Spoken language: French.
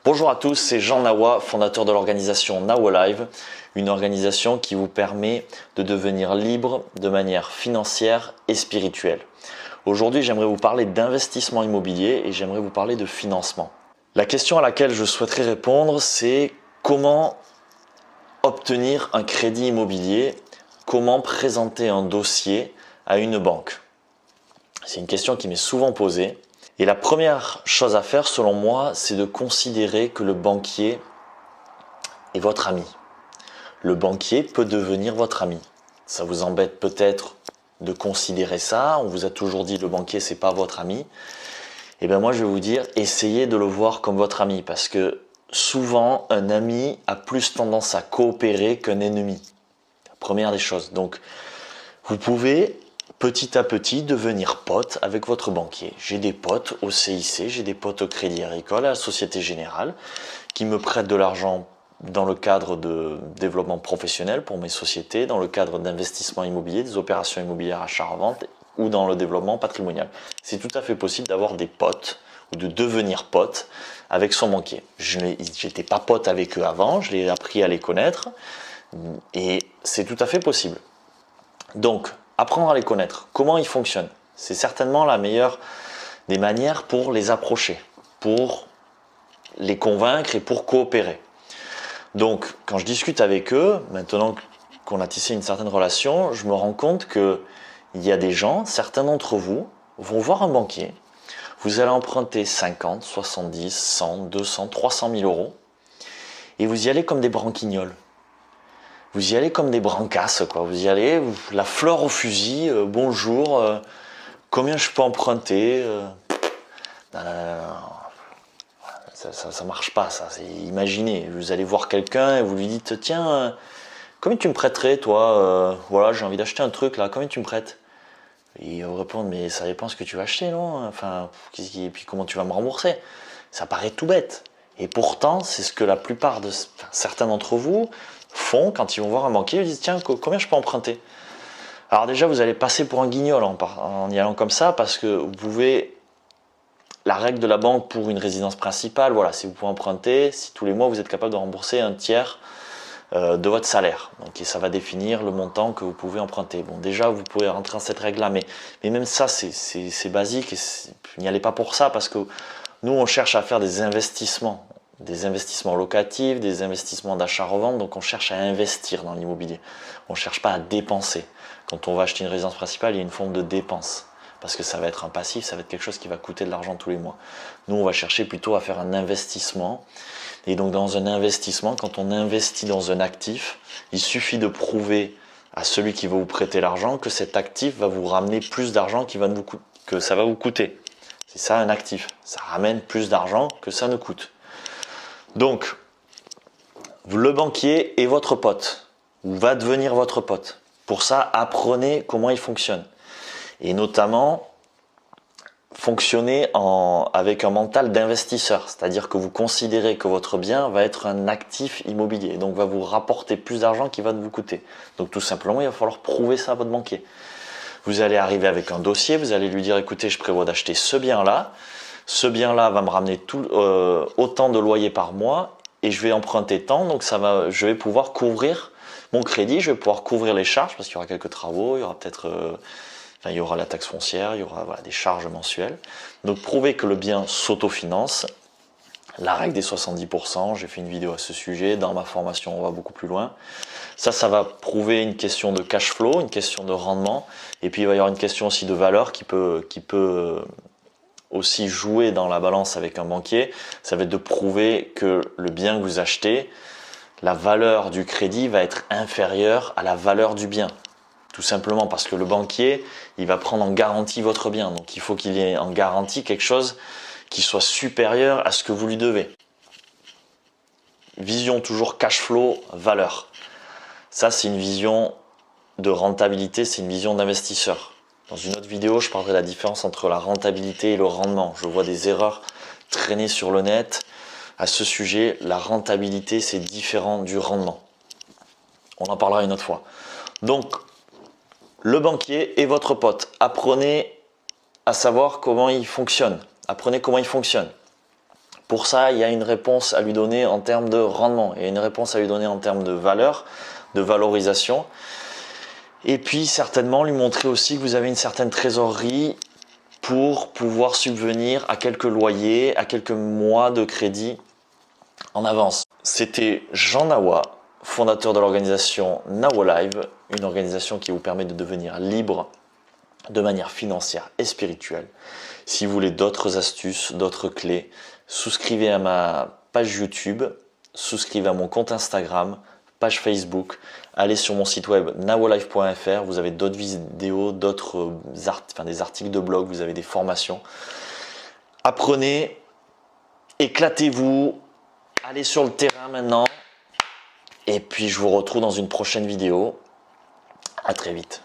Bonjour à tous, c'est Jean Nawa, fondateur de l'organisation Nawa Live, une organisation qui vous permet de devenir libre de manière financière et spirituelle. Aujourd'hui, j'aimerais vous parler d'investissement immobilier et j'aimerais vous parler de financement. La question à laquelle je souhaiterais répondre, c'est comment obtenir un crédit immobilier, comment présenter un dossier à une banque. C'est une question qui m'est souvent posée. Et la première chose à faire, selon moi, c'est de considérer que le banquier est votre ami. Le banquier peut devenir votre ami. Ça vous embête peut-être de considérer ça. On vous a toujours dit le banquier, c'est pas votre ami. Eh bien moi, je vais vous dire, essayez de le voir comme votre ami. Parce que souvent, un ami a plus tendance à coopérer qu'un ennemi. La première des choses. Donc, vous pouvez petit à petit devenir pote avec votre banquier. J'ai des potes au CIC, j'ai des potes au Crédit Agricole, à la Société Générale, qui me prêtent de l'argent dans le cadre de développement professionnel pour mes sociétés, dans le cadre d'investissement immobilier, des opérations immobilières achat-revente ou dans le développement patrimonial. C'est tout à fait possible d'avoir des potes ou de devenir pote avec son banquier. Je n'étais pas pote avec eux avant, je l'ai appris à les connaître et c'est tout à fait possible. Donc, apprendre à les connaître, comment ils fonctionnent. C'est certainement la meilleure des manières pour les approcher, pour les convaincre et pour coopérer. Donc, quand je discute avec eux, maintenant qu'on a tissé une certaine relation, je me rends compte qu'il y a des gens, certains d'entre vous, vont voir un banquier, vous allez emprunter 50, 70, 100, 200, 300 000 euros et vous y allez comme des branquignoles. Vous y allez comme des brancasses, quoi. Vous y allez, la fleur au fusil, bonjour, combien je peux emprunter non, ça marche pas, ça. Imaginez, vous allez voir quelqu'un et vous lui dites, tiens, combien tu me prêterais, toi voilà, j'ai envie d'acheter un truc, là, combien tu me prêtes? Et il va vous répondre, mais ça dépend ce que tu vas acheter, non? Enfin, et puis comment tu vas me rembourser? Ça paraît tout bête. Et pourtant, c'est ce que la plupart de certains d'entre vous font quand ils vont voir un banquier, ils disent tiens, combien je peux emprunter? Alors déjà, vous allez passer pour un guignol en y allant comme ça, parce que vous pouvez, la règle de la banque pour une résidence principale, voilà, si vous pouvez emprunter, si tous les mois vous êtes capable de rembourser un tiers de votre salaire. Donc ça va définir le montant que vous pouvez emprunter. Bon, déjà, vous pouvez rentrer dans cette règle-là, mais même ça, c'est basique, et n'y allez pas pour ça, parce que nous, on cherche à faire des investissements locatifs, des investissements d'achat-revente, donc on cherche à investir dans l'immobilier. On ne cherche pas à dépenser. Quand on va acheter une résidence principale, il y a une forme de dépense, parce que ça va être un passif, ça va être quelque chose qui va coûter de l'argent tous les mois. Nous, on va chercher plutôt à faire un investissement, et donc dans un investissement, quand on investit dans un actif, il suffit de prouver à celui qui va vous prêter l'argent que cet actif va vous ramener plus d'argent que ça va vous coûter. C'est ça un actif, ça ramène plus d'argent que ça ne coûte. Donc, le banquier est votre pote, ou va devenir votre pote. Pour ça, apprenez comment il fonctionne. Et notamment, fonctionnez avec un mental d'investisseur, c'est-à-dire que vous considérez que votre bien va être un actif immobilier, donc va vous rapporter plus d'argent qu'il va vous coûter. Donc tout simplement, il va falloir prouver ça à votre banquier. Vous allez arriver avec un dossier, vous allez lui dire écoutez, je prévois d'acheter ce bien-là va me ramener autant de loyer par mois et je vais emprunter tant, donc je vais pouvoir couvrir mon crédit, je vais pouvoir couvrir les charges parce qu'il y aura quelques travaux, il y aura peut-être il y aura la taxe foncière, il y aura des charges mensuelles. Donc prouver que le bien s'autofinance. La règle des 70%, j'ai fait une vidéo à ce sujet, dans ma formation on va beaucoup plus loin. Ça va prouver une question de cash flow, une question de rendement, et puis il va y avoir une question aussi de valeur qui peut aussi jouer dans la balance avec un banquier. Ça va être de prouver que le bien que vous achetez, la valeur du crédit va être inférieure à la valeur du bien. Tout simplement parce que le banquier, il va prendre en garantie votre bien, donc il faut qu'il y ait en garantie quelque chose qui soit supérieur à ce que vous lui devez. Vision toujours cash flow, valeur. Ça, c'est une vision de rentabilité, c'est une vision d'investisseur. Dans une autre vidéo, je parlerai de la différence entre la rentabilité et le rendement. Je vois des erreurs traîner sur le net. À ce sujet, la rentabilité, c'est différent du rendement. On en parlera une autre fois. Donc, le banquier est votre pote. Apprenez à savoir comment il fonctionne. Apprenez comment il fonctionne. Pour ça, il y a une réponse à lui donner en termes de rendement, il y a une réponse à lui donner en termes de valeur, de valorisation. Et puis certainement lui montrer aussi que vous avez une certaine trésorerie pour pouvoir subvenir à quelques loyers, à quelques mois de crédit en avance. C'était Jean Nawa, fondateur de l'organisation Nawa Live, une organisation qui vous permet de devenir libre de manière financière et spirituelle. Si vous voulez d'autres astuces, d'autres clés, souscrivez à ma page YouTube, souscrivez à mon compte Instagram, page Facebook, allez sur mon site web nawalife.fr, vous avez d'autres vidéos, des articles de blog, vous avez des formations. Apprenez, éclatez-vous, allez sur le terrain maintenant et puis je vous retrouve dans une prochaine vidéo. À très vite.